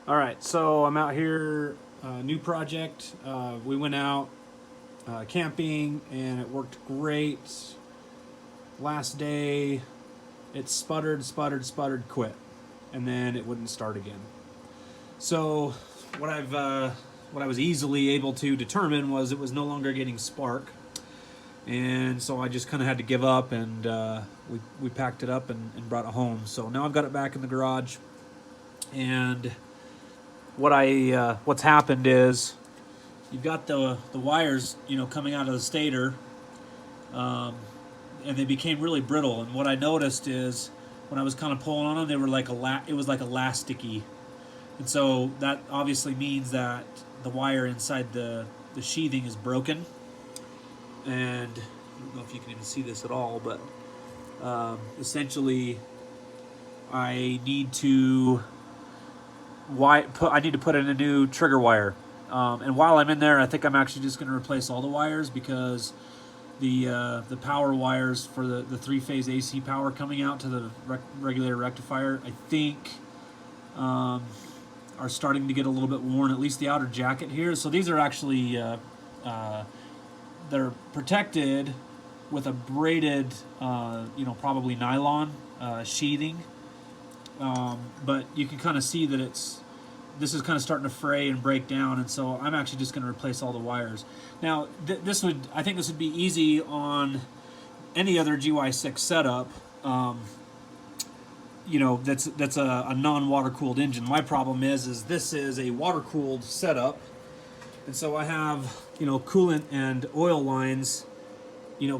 All right, so I'm out here, new project. We went out camping and it worked great. Last day, it sputtered, quit, and then it wouldn't start again. So what I was easily able to determine was it was no longer getting spark, and so I just kind of had to give up, and we packed it up and brought it home. So now I've got it back in the garage, and what's happened is you've got the wires, coming out of the stator, and they became really brittle. And what I noticed is when I was kind of pulling on them, they were like it was like elasticy, and so that obviously means that the wire inside the sheathing is broken. And I don't know if you can even see this at all, but essentially, I need to put in a new trigger wire. And while I'm in there, I think I'm actually just going to replace all the wires, because the power wires for the three-phase AC power coming out to the regulator rectifier, I think, are starting to get a little bit worn, at least the outer jacket here. So these are actually they're protected with a braided, probably nylon sheathing. But you can kind of see that this is kind of starting to fray and break down, and so I'm actually just going to replace all the wires. Now, I think this would be easy on any other GY6 setup. That's a non-water cooled engine. My problem is this is a water cooled setup, and so I have coolant and oil lines,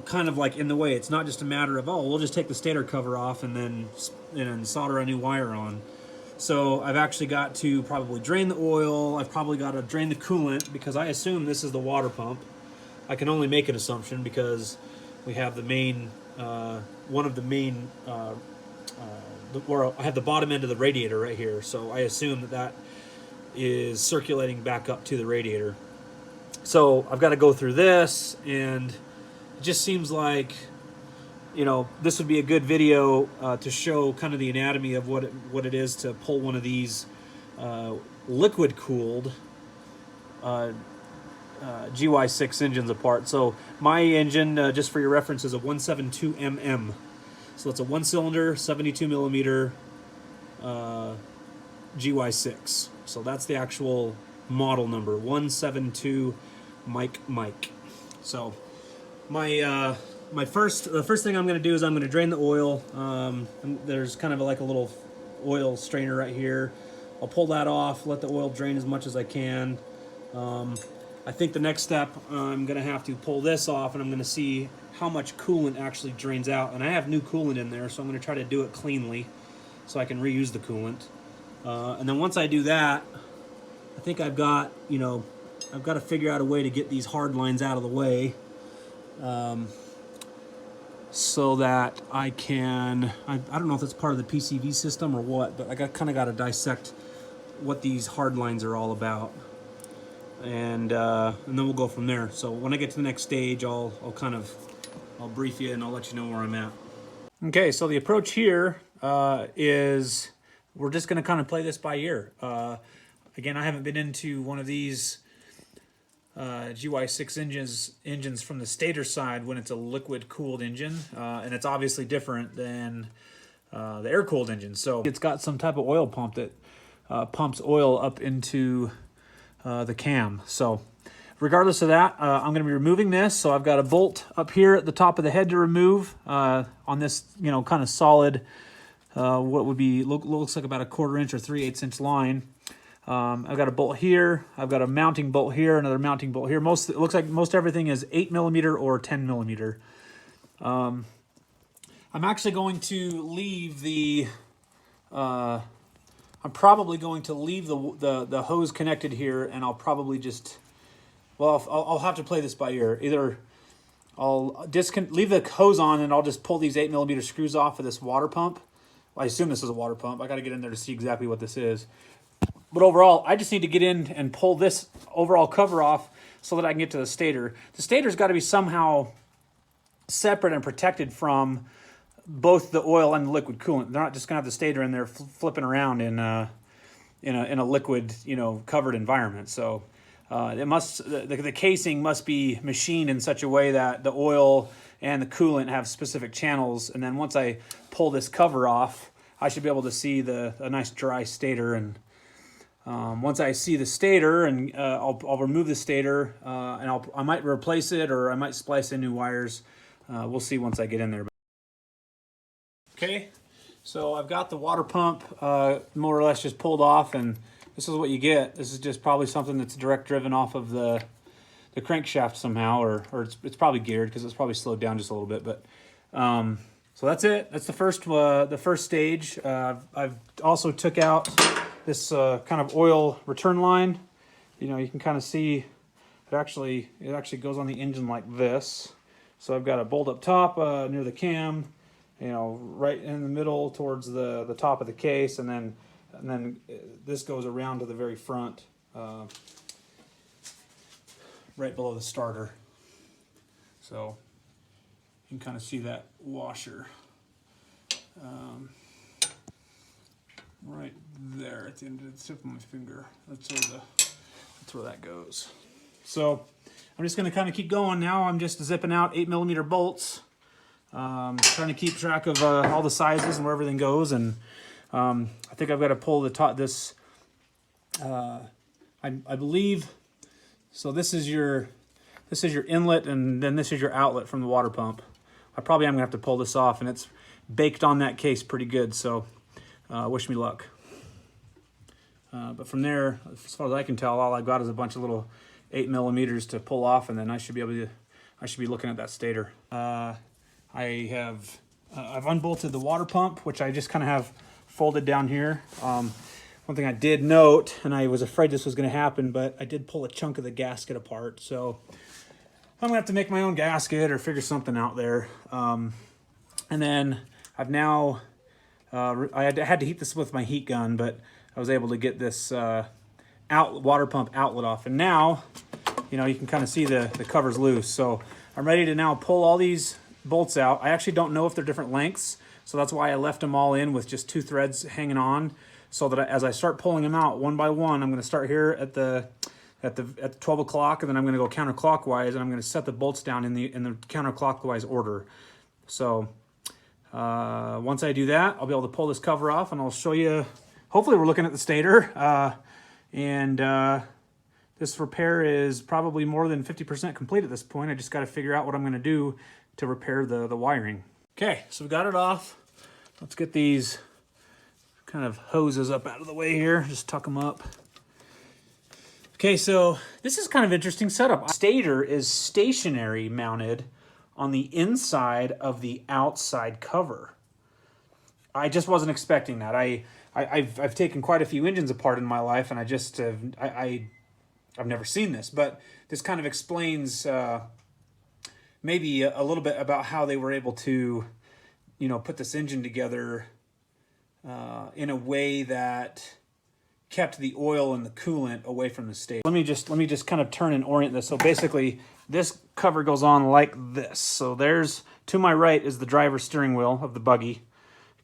kind of like in the way. It's not just a matter of, we'll just take the stator cover off and then solder a new wire on. So I've actually got to probably drain the oil. I've probably got to drain the coolant, because I assume this is the water pump. I can only make an assumption because we have the main, one of the main, where I have the bottom end of the radiator right here. So I assume that is circulating back up to the radiator. So I've got to go through this, and it just seems like this would be a good video to show kind of the anatomy of what it is to pull one of these liquid cooled GY6 engines apart. So my engine, just for your reference, is a 172mm. So it's a one cylinder 72 millimeter GY6. So that's the actual model number, 172 Mike. So the first thing I'm going to do is I'm going to drain the oil. There's kind of like a little oil strainer right here. I'll pull that off, let the oil drain as much as I can. I think the next step, I'm going to have to pull this off, and I'm going to see how much coolant actually drains out. And I have new coolant in there, so I'm going to try to do it cleanly so I can reuse the coolant. And then once I do that, I think I've got to figure out a way to get these hard lines out of the way. So that I can, I don't know if it's part of the PCV system or what, but I kind of got to dissect what these hard lines are all about, and then we'll go from there. So when I get to the next stage, I'll brief you, and I'll let you know where I'm at. Okay, so the approach here is we're just going to kind of play this by ear. Again, I haven't been into one of these GY6 engines from the stator side when it's a liquid cooled engine, and it's obviously different than the air cooled engine. So it's got some type of oil pump that pumps oil up into the cam. So regardless of that, I'm going to be removing this. So I've got a bolt up here at the top of the head to remove on this kind of solid, what would be looks like about a 1/4 inch or 3/8 inch line. I've got a bolt here. I've got a mounting bolt here, another mounting bolt here. It looks like most everything is 8 millimeter or 10 millimeter. I'm actually going to leave the. I'm probably going to leave the hose connected here, and I'll probably just. Well, I'll have to play this by ear. Either I'll leave the hose on, and I'll just pull these 8 millimeter screws off of this water pump. Well, I assume this is a water pump. I got to get in there to see exactly what this is. But overall, I just need to get in and pull this overall cover off so that I can get to the stator. The stator's got to be somehow separate and protected from both the oil and the liquid coolant. They're not just going to have the stator in there flipping around in in a liquid, you know, covered environment. So the casing must be machined in such a way that the oil and the coolant have specific channels. And then once I pull this cover off, I should be able to see a nice dry stator. And once I see the stator, and I'll remove the stator, and I might replace it, or I might splice in new wires. We'll see once I get in there. Okay, so I've got the water pump more or less just pulled off, and this is what you get. This is just probably something that's direct driven off of the crankshaft somehow, or it's probably geared because it's probably slowed down just a little bit. But so that's it. That's the first stage. I've also took out this kind of oil return line. You know, you can kind of see it actually goes on the engine like this. So I've got a bolt up top near the cam, you know, right in the middle towards the top of the case, and then this goes around to the very front, right below the starter. So you can kind of see that washer right there at the end of the tip of my finger. That's where that goes. So I'm just going to kind of keep going now. I'm just zipping out 8mm bolts, trying to keep track of all the sizes and where everything goes. And I think I've got to pull the top. This, I believe. So this is your inlet, and then this is your outlet from the water pump. I probably am gonna have to pull this off, and it's baked on that case pretty good. So wish me luck. But from there, as far as I can tell, all I've got is a bunch of little 8mm to pull off, and then I should be looking at that stator. I've unbolted the water pump, which I just kind of have folded down here. One thing I did note, and I was afraid this was going to happen, but I did pull a chunk of the gasket apart. So I'm going to have to make my own gasket or figure something out there. And then I've now, I had to heat this with my heat gun, but I was able to get this water pump outlet off. And now, you know, you can kind of see the cover's loose. So I'm ready to now pull all these bolts out. I actually don't know if they're different lengths, so that's why I left them all in with just 2 threads hanging on, so that as I start pulling them out one by one, I'm going to start here at the 12 o'clock, and then I'm going to go counterclockwise, and I'm going to set the bolts down in the counterclockwise order. So once I do that, I'll be able to pull this cover off, and I'll show you. Hopefully, we're looking at the stator, and this repair is probably more than 50% complete at this point. I just got to figure out what I'm going to do to repair the wiring. Okay, so we got it off. Let's get these kind of hoses up out of the way here. Just tuck them up. Okay, so this is kind of interesting setup. Stator is stationary mounted on the inside of the outside cover. I just wasn't expecting that. I've taken quite a few engines apart in my life, and I've never seen this, but this kind of explains maybe a little bit about how they were able to, you know, put this engine together in a way that kept the oil and the coolant away from the stator. Let me just kind of turn and orient this. So basically, this cover goes on like this. So there's, to my right is the driver's steering wheel of the Buggy.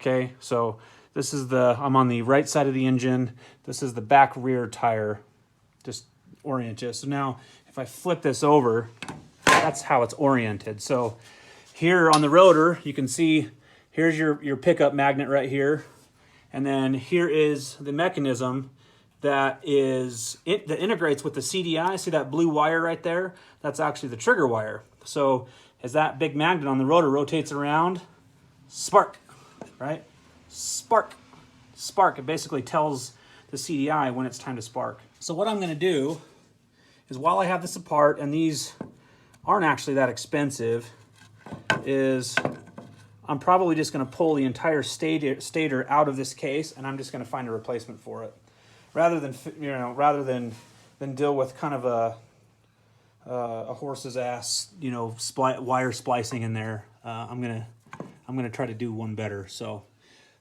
Okay, so this is I'm on the right side of the engine. This is the back rear tire. Just orient you. So now, if I flip this over, that's how it's oriented. So here on the rotor, you can see here's your pickup magnet right here. And then here is the mechanism that integrates with the CDI. See that blue wire right there? That's actually the trigger wire. So as that big magnet on the rotor rotates around, spark, right? Spark, spark. It basically tells the CDI when it's time to spark. So what I'm going to do is, while I have this apart, and these aren't actually that expensive, is I'm probably just going to pull the entire stator out of this case, and I'm just going to find a replacement for it, rather than deal with kind of a horse's ass, you know, wire splicing in there. I'm gonna try to do one better. So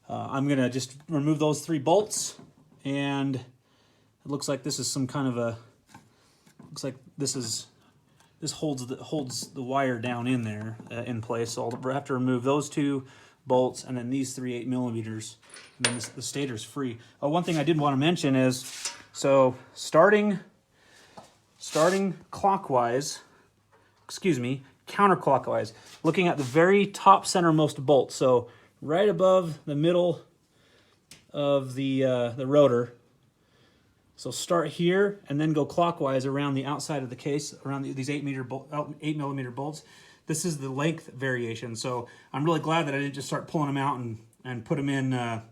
I'm gonna just remove those 3 bolts, and it looks like this is some kind of this holds the wire down in there in place. So I'll have to remove those 2 bolts, and then these 3 8mm, and then the stator's free. One thing I did want to mention is, so starting clockwise, excuse me, counterclockwise, looking at the very top centermost bolt, so right above the middle of the rotor. So start here and then go clockwise around the outside of the case, around these 8mm bolts. This is the length variation. So I'm really glad that I didn't just start pulling them out and put them in a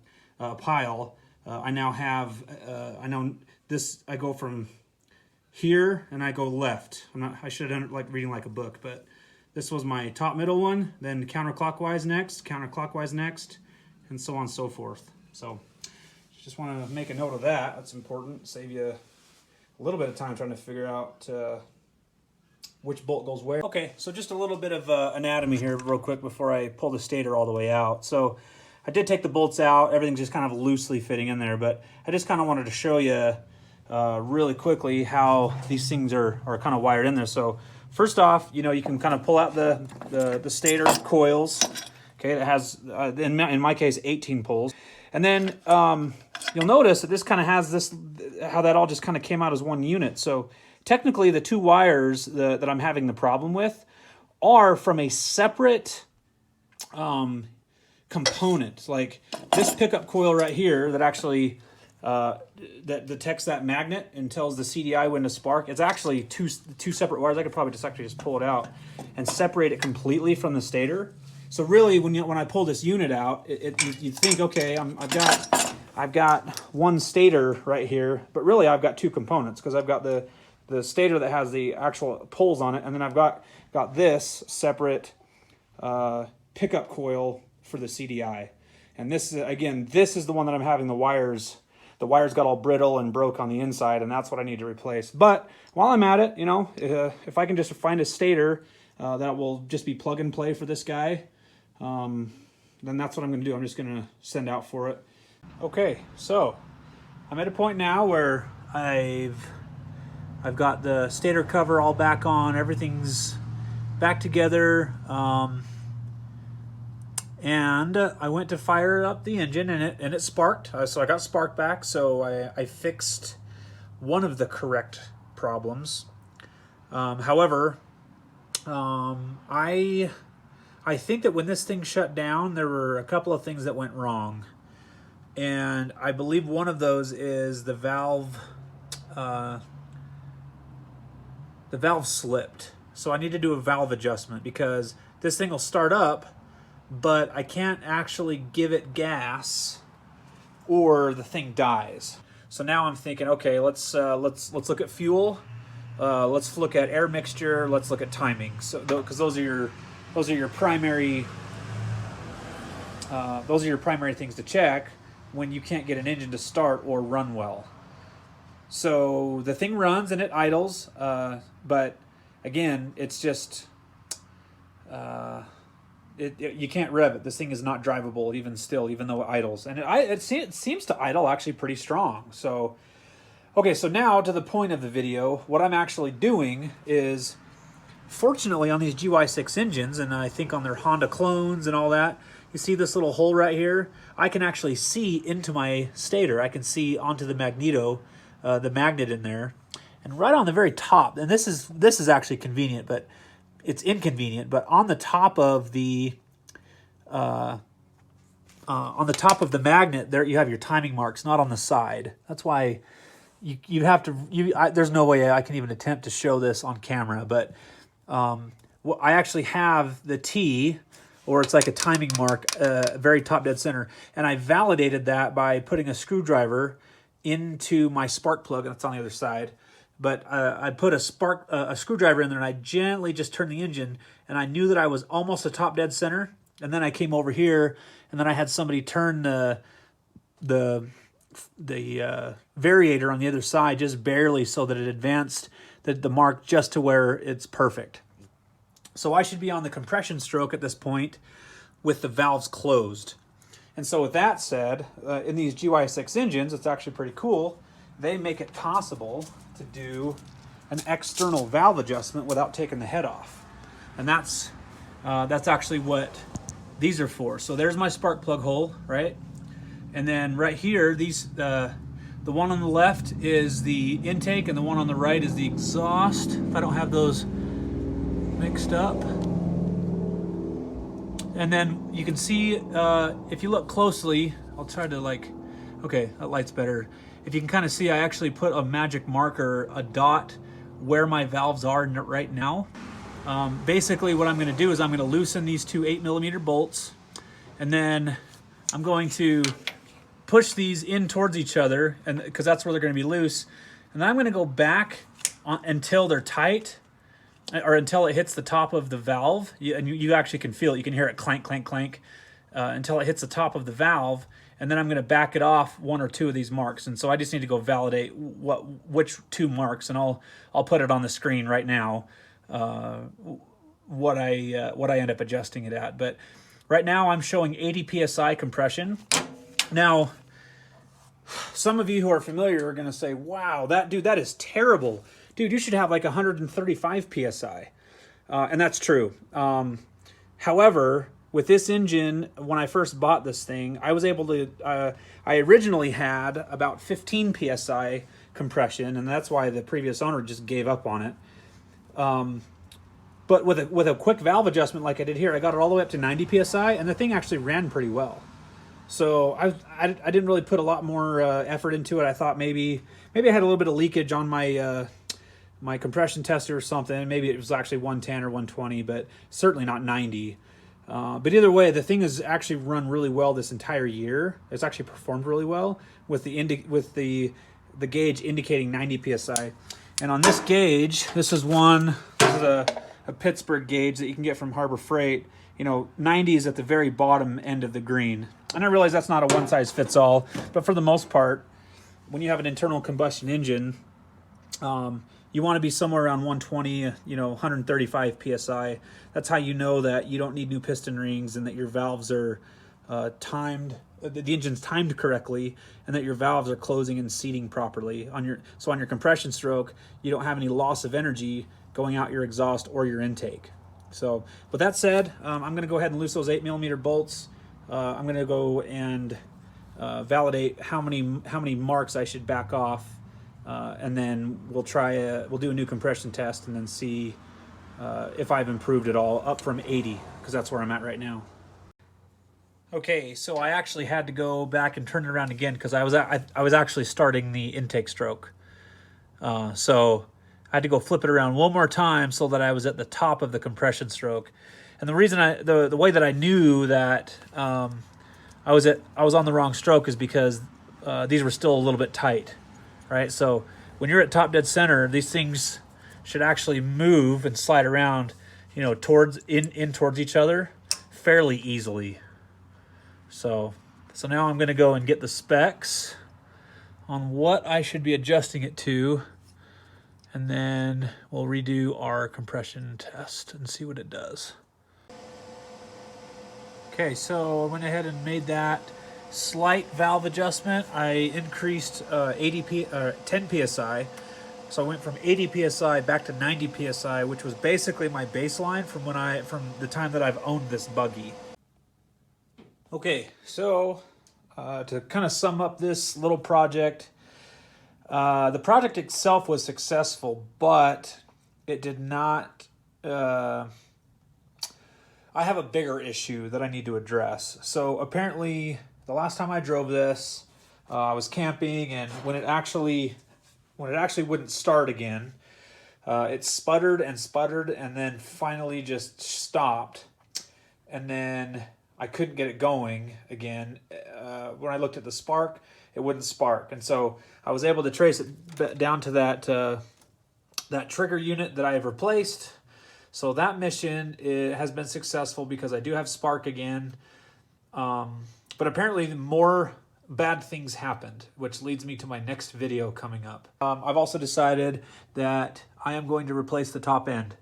pile. I now have, I know this, I go from here and I go left. I should have done it like reading like a book, but this was my top middle one, then counterclockwise next, and so on and so forth. So just want to make a note of that. That's important. Save you a little bit of time trying to figure out which bolt goes where. Okay, so just a little bit of anatomy here real quick before I pull the stator all the way out. So I did take the bolts out. Everything's just kind of loosely fitting in there, but I just kind of wanted to show you really quickly how these things are kind of wired in there. So first off, you know, you can kind of pull out the stator coils. Okay, that has, in my case, 18 poles. And then you'll notice that this kind of has this, how that all just kind of came out as one unit. So technically the 2 wires that I'm having the problem with are from a separate component. Like this pickup coil right here that actually that detects that magnet and tells the CDI when to spark. It's actually two separate wires. I could probably just pull it out and separate it completely from the stator. So really, when I pull this unit out, you think, okay, I've got one stator right here, but really I've got 2 components, because I've got the stator that has the actual poles on it, and then I've got this separate pickup coil for the CDI. And this is, again, this is the one that I'm having the wires got all brittle and broke on the inside, and that's what I need to replace. But while I'm at it, you know, if I can just find a stator that will just be plug and play for this guy, then that's what I'm going to do. I'm just going to send out for it. Okay, so I'm at a point now where I've got the stator cover all back on. Everything's back together. And I went to fire up the engine, and it sparked. So I got spark back. So I fixed one of the correct problems. However, I think that when this thing shut down, there were a couple of things that went wrong. And I believe one of those is the valve slipped. So I need to do a valve adjustment, because this thing will start up, but I can't actually give it gas or the thing dies. So now I'm thinking, okay, let's look at fuel. Let's look at air mixture. Let's look at timing. So because those are your primary things to check when you can't get an engine to start or run well. So the thing runs and it idles, but again, it's just you can't rev it. This thing is not drivable even though it idles, and it seems to idle actually pretty strong. So okay, so now to the point of the video. What I'm actually doing is, fortunately on these GY6 engines, and I think on their Honda clones and all that, you see this little hole right here? I can actually see into my stator. I can see onto the magneto, the magnet in there. And right on the very top, and this is actually convenient, but it's inconvenient, but on the top of the magnet there, you have your timing marks, not on the side. That's why you have to, there's no way I can even attempt to show this on camera, but well, I actually have the T, or it's like a timing mark, very top dead center, and I validated that by putting a screwdriver into my spark plug, and it's on the other side. But I put a screwdriver in there, and I gently just turned the engine, and I knew that I was almost a top dead center. And then I came over here, and then I had somebody turn the variator on the other side just barely, so that it advanced the mark just to where it's perfect. So I should be on the compression stroke at this point with the valves closed. And so with that said, in these GY6 engines, it's actually pretty cool. They make it possible to do an external valve adjustment without taking the head off. And that's actually what these are for. So there's my spark plug hole, right? And then right here, these the one on the left is the intake and the one on the right is the exhaust, if I don't have those mixed up. And then you can see, if you look closely, I'll try to like, okay, that light's better. If you can kind of see, I actually put a magic marker, a dot, where my valves are right now. Basically what I'm gonna do is I'm gonna loosen these two 8mm bolts, and then I'm going to push these in towards each other, and because that's where they're gonna be loose. And then I'm gonna go back until they're tight, or until it hits the top of the valve. And you actually can feel it. You can hear it clank, clank, clank, until it hits the top of the valve. And then I'm going to back it off one or two of these marks. And so I just need to go validate which two marks, and I'll put it on the screen right now, what I end up adjusting it at. But right now I'm showing 80 psi compression. Now, some of you who are familiar are going to say, "Wow, that is terrible. Dude, you should have like 135 psi." And that's true. However, with this engine, when I first bought this thing, I was able to, I originally had about 15 psi compression, and that's why the previous owner just gave up on it. But with a quick valve adjustment like I did here, I got it all the way up to 90 psi, and the thing actually ran pretty well. So I didn't really put a lot more effort into it. I thought maybe I had a little bit of leakage on my my compression tester or something. Maybe it was actually 110 or 120, but certainly not 90. But either way, the thing has actually run really well this entire year. It's actually performed really well with the gauge indicating 90 psi. And on this gauge, this is a Pittsburgh gauge that you can get from Harbor Freight. You know, 90 is at the very bottom end of the green. And I realize that's not a one-size-fits-all, but for the most part, when you have an internal combustion engine, you want to be somewhere around 120, 135 psi. That's how you know that you don't need new piston rings and that your valves are timed, the engine's timed correctly, and that your valves are closing and seating properly. So on your compression stroke, you don't have any loss of energy going out your exhaust or your intake. So with that said, I'm going to go ahead and loose those 8mm bolts. I'm going to go and validate how many marks I should back off. And then we'll do a new compression test and then see if I've improved at all up from 80, because that's where I'm at right now. Okay, so I actually had to go back and turn it around again because I was actually starting the intake stroke. So I had to go flip it around one more time so that I was at the top of the compression stroke. And the reason the way that I knew that I was on the wrong stroke is because these were still a little bit tight. Right, so when you're at top dead center, these things should actually move and slide around, towards each other fairly easily. So now I'm going to go and get the specs on what I should be adjusting it to, and then we'll redo our compression test and see what it does. Okay, so I went ahead and made that slight valve adjustment. I increased 10 psi, so I went from 80 psi back to 90 psi, which was basically my baseline from the time that I've owned this buggy. Okay, so to kind of sum up this little project, the project itself was successful, but it did not. I have a bigger issue that I need to address. So apparently, the last time I drove this, I was camping, and when it actually wouldn't start again, it sputtered and sputtered, and then finally just stopped, and then I couldn't get it going again. When I looked at the spark, it wouldn't spark, and so I was able to trace it down to that trigger unit that I have replaced. So that mission has been successful because I do have spark again. But apparently more bad things happened, which leads me to my next video coming up. I've also decided that I am going to replace the top end.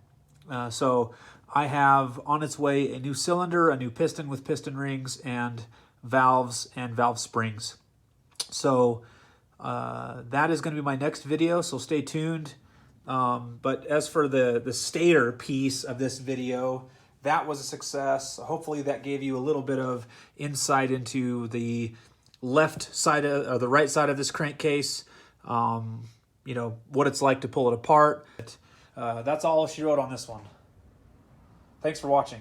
So I have on its way a new cylinder, a new piston with piston rings, and valves and valve springs. So that is going to be my next video, so stay tuned. But as for the stator piece of this video, that was a success. Hopefully that gave you a little bit of insight into the left side or the right side of this crankcase, you know, what it's like to pull it apart. That's all she wrote on this one. Thanks for watching.